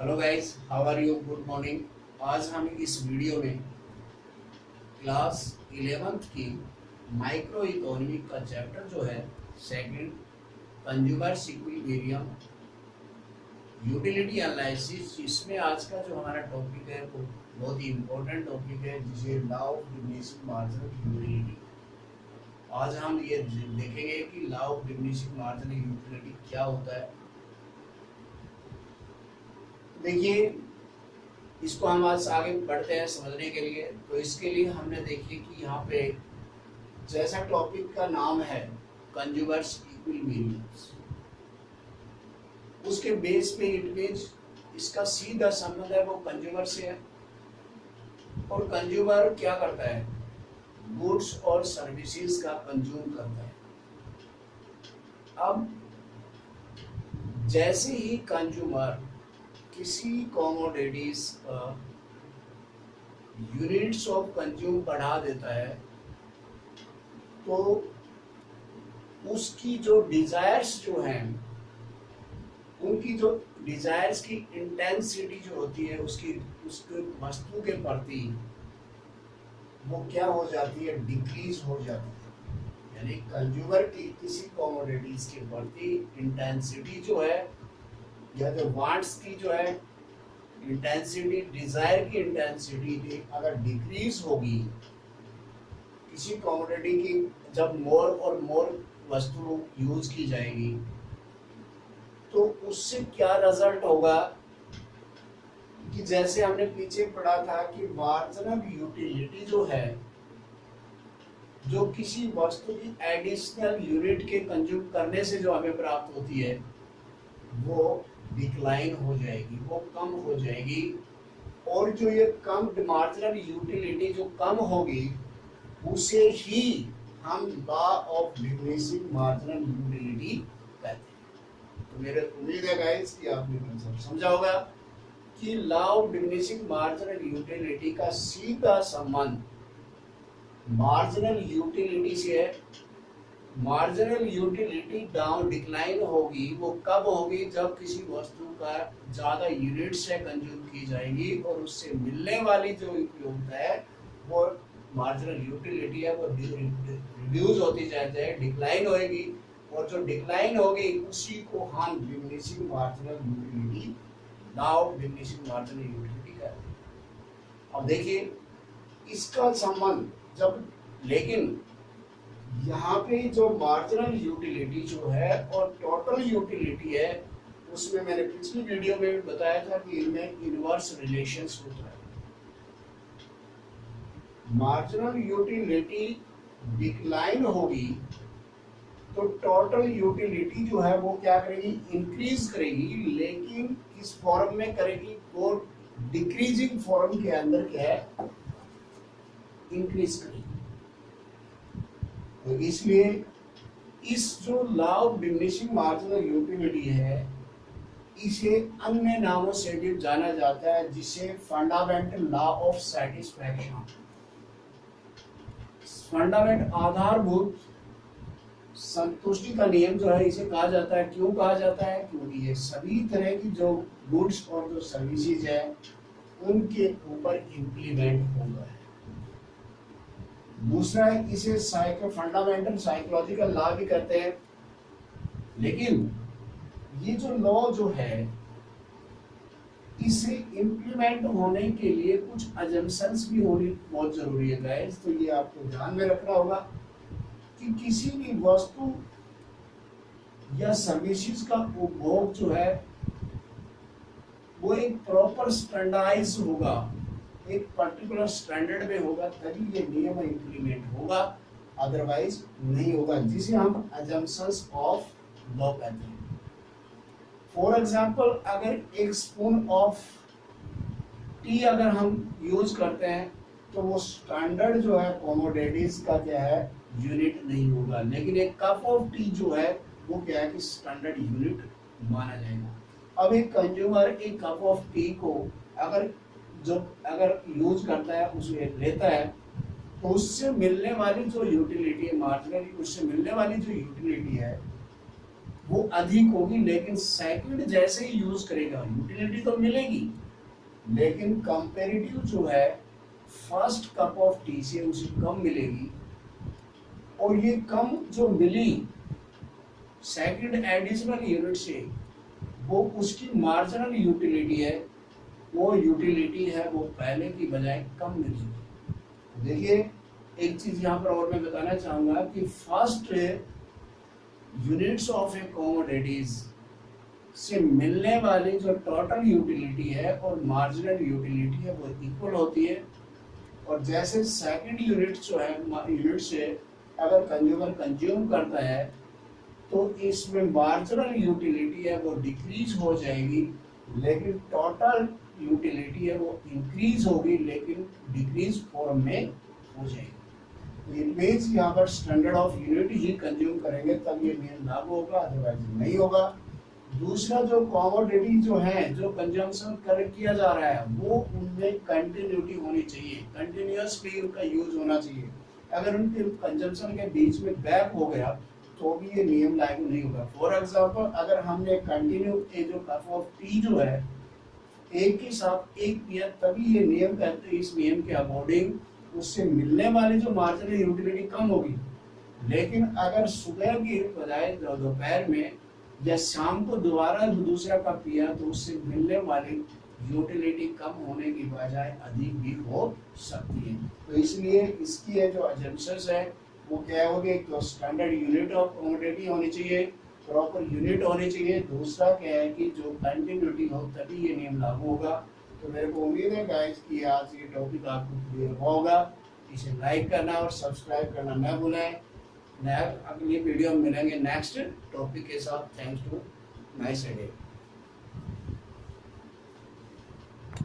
Hello guys, how are you? Good morning. आज हम इस वीडियो में क्लास 11th की माइक्रो इकोनॉमिक का चैप्टर जो है second, consumer equilibrium utility analysis, इसमें आज का जो हमारा टॉपिक है वो बहुत ही इम्पोर्टेंट टॉपिक है, जिसे law of diminishing marginal utility. आज हम ये देखेंगे कि law of diminishing marginal utility क्या होता है। देखिए, इसको हम आज आगे बढ़ते हैं समझने के लिए। तो इसके लिए हमने देखिए कि यहाँ पे जैसा टॉपिक का नाम है कंज्यूमर्स इक्विलिब्रियम्स, उसके बेस पे इट मींस इसका सीधा संबंध है वो कंज्यूमर से है। और कंज्यूमर क्या करता है? गुड्स और सर्विसेज का कंज्यूम करता है। अब जैसे ही कंज्यूमर किसी कॉमोडिटीज का यूनिट्स ऑफ कंज्यूम बढ़ा देता है, तो उसकी जो डिजायर्स जो हैं, उनकी जो डिजायर्स की इंटेंसिटी जो होती है उसकी उसके वस्तु के प्रति वो क्या हो जाती है? डिक्रीज हो जाती है। यानी कंज्यूमर की किसी कॉमोडिटीज के प्रति इंटेंसिटी जो है, या जो वांट्स की जो है इंटेंसिटी, डिजायर की इंटेंसिटी अगर डिक्रीज होगी किसी कमोडिटी की, जब मोर और मोर वस्तु यूज की जाएगी, तो उससे क्या रिजल्ट होगा कि जैसे हमने पीछे पढ़ा था कि मार्जिनल यूटिलिटी जो है, जो किसी वस्तु की एडिशनल यूनिट के कंज्यूम करने से जो हमें प्राप्त होती है, वो डिक्लाइन हो जाएगी, वो कम हो जाएगी। और जो ये कम मार्जिनल यूटिलिटी जो कम होगी, उसे ही हम law of diminishing marginal utility कहते हैं। तो मेरे उम्मीद है गाइस कि आपने कंसेप्ट समझा होगा कि law of diminishing marginal utility का सीधा संबंध मार्जिनल यूटिलिटी से है। मार्जिनल यूटिलिटी डाउन डिक्लाइन होगी, वो कब होगी? जब किसी वस्तु का ज्यादा यूनिट से कंज्यूम की जाएगी और उससे मिलने वाली जो उपयोगिता है, वो मार्जिनल यूटिलिटी है, वो रिड्यूस होती जाती है, डिक्लाइन होगी। और जो डिक्लाइन होगी उसी को हम diminishing marginal utility, law of diminishing marginal utility कहते हैं। अब देखिए इसका संबंध जब, लेकिन यहाँ पे जो मार्जिनल यूटिलिटी जो है और टोटल यूटिलिटी है, उसमें मैंने पिछली वीडियो में भी बताया था कि इनमें इनवर्स रिलेशंस होता है। मार्जिनल यूटिलिटी डिक्लाइन होगी तो टोटल यूटिलिटी जो है वो क्या करेगी? इंक्रीज करेगी, लेकिन किस फॉर्म में करेगी? वो डिक्रीजिंग फॉर्म के अंदर क्या है? इंक्रीज करेगी। तो इसलिए इस जो law of diminishing marginal utility है, इसे अन्य नामों से भी जाना जाता है, जिसे fundamental law of satisfaction, fundament आधारभूत संतुष्टि का नियम जो है, इसे कहा जाता है। क्यों कहा जाता है? क्योंकि ये सभी तरह की जो गुड्स और जो सर्विसेज है उनके ऊपर इम्प्लीमेंट होगा। दूसरा है, इसे फंडामेंटल साइकोलॉजिकल लॉ भी कहते हैं। लेकिन ये जो लॉ जो है, इसे इम्प्लीमेंट होने के लिए कुछ अजम्पशंस भी होनी बहुत जरूरी है गाइस। तो ये आपको ध्यान में रखना होगा कि किसी भी वस्तु या सर्विसेज का उपभोग जो है वो एक प्रॉपर स्टैंडर्डाइज होगा, एक पर्टिकुलर स्टैंडर्ड में होगा, तभी ये नियम इंप्लीमेंट होगा, अदरवाइज नहीं होगा, जिसे हम अजम्पशंस ऑफ लॉ कहते हैं। फॉर एग्जांपल, अगर एक स्पून ऑफ टी अगर हम यूज करते हैं तो वो स्टैंडर्ड जो है कमोडिटीज का क्या है? यूनिट नहीं होगा। लेकिन एक कप ऑफ टी जो है वो क्या है कि स्टैंडर्ड यूनिट माना जाएगा। अब एक कंज्यूमर एक कप ऑफ टी को अगर यूज करता है, उसमें लेता है, तो उससे मिलने वाली जो यूटिलिटी है, मार्जिनली उससे मिलने वाली जो यूटिलिटी है, वो अधिक होगी, लेकिन सेकंड जैसे ही यूज करेगा यूटिलिटी तो मिलेगी, लेकिन कंपेरेटिव जो है फर्स्ट कप ऑफ टी से उसे कम मिलेगी। और ये कम जो मिली सेकंड एडिशनल यूनिट से, वो उसकी मार्जिनल यूटिलिटी है, वो यूटिलिटी है वो पहले की बजाय कम मिलेगी। देखिए एक चीज यहाँ पर और मैं बताना चाहूंगा कि first units of A commodities से मिलने वाली जो टोटल यूटिलिटी है और मार्जिनल यूटिलिटी है वो इक्वल होती है। और जैसे सेकंड यूनिट जो है यूनिट से अगर कंज्यूमर कंज्यूम करता है तो इसमें मार्जिनल यूटिलिटी है वो डिक्रीज हो जाएगी, लेकिन टोटल यूटिलिटी है वो इंक्रीज होगी, लेकिन डिक्रीज फॉर्म में हो जाएगी। इट मींस यहाँ पर standard of unit he consume करेंगे तब ये नियम लागू होगा, अदरवाइज नहीं होगा। दूसरा जो कमोडिटी जो है जो कंजम्पशन कर किया जा रहा है वो उनमें कंटिन्यूटी होनी चाहिए, कंटिन्यूअसली उनका यूज होना चाहिए। अगर उनके कंजम्पशन के बीच में गैप हो गया तो भी ये नियम लागू नहीं होगा। फॉर एग्जांपल अगर हमने कंटिन्यू जो कप ऑफ टी जो है एक के साथ एक पिया, तभी ये नियम कहते हैं इस नियम के अकॉर्डिंग उससे मिलने वाली जो मार्जिनल यूटिलिटी कम होगी। लेकिन अगर सुबह की बजाय दोपहर में या शाम को दोबारा दूसरा कप पिया तो उससे मिलने वाली यूटिलिटी कम होने की बजाय अधिक भी हो सकती है। तो इसलिए इसकी है जो अजम्पशंस है वो क्या होगी, तो स्टैंडर्ड यूनिट ऑफ कमोडिटी होनी चाहिए, प्रॉपर यूनिट होनी चाहिए। दूसरा क्या है कि जो कंटिन्यूटी हो तभी ये नियम लागू होगा। तो मेरे को उम्मीद है गाइस कि आज ये टॉपिक आपको क्लियर होगा। इसे लाइक करना और सब्सक्राइब करना न भूलें। अगली वीडियो में मिलेंगे नेक्स्ट टॉपिक के साथ। Thanks to nice day.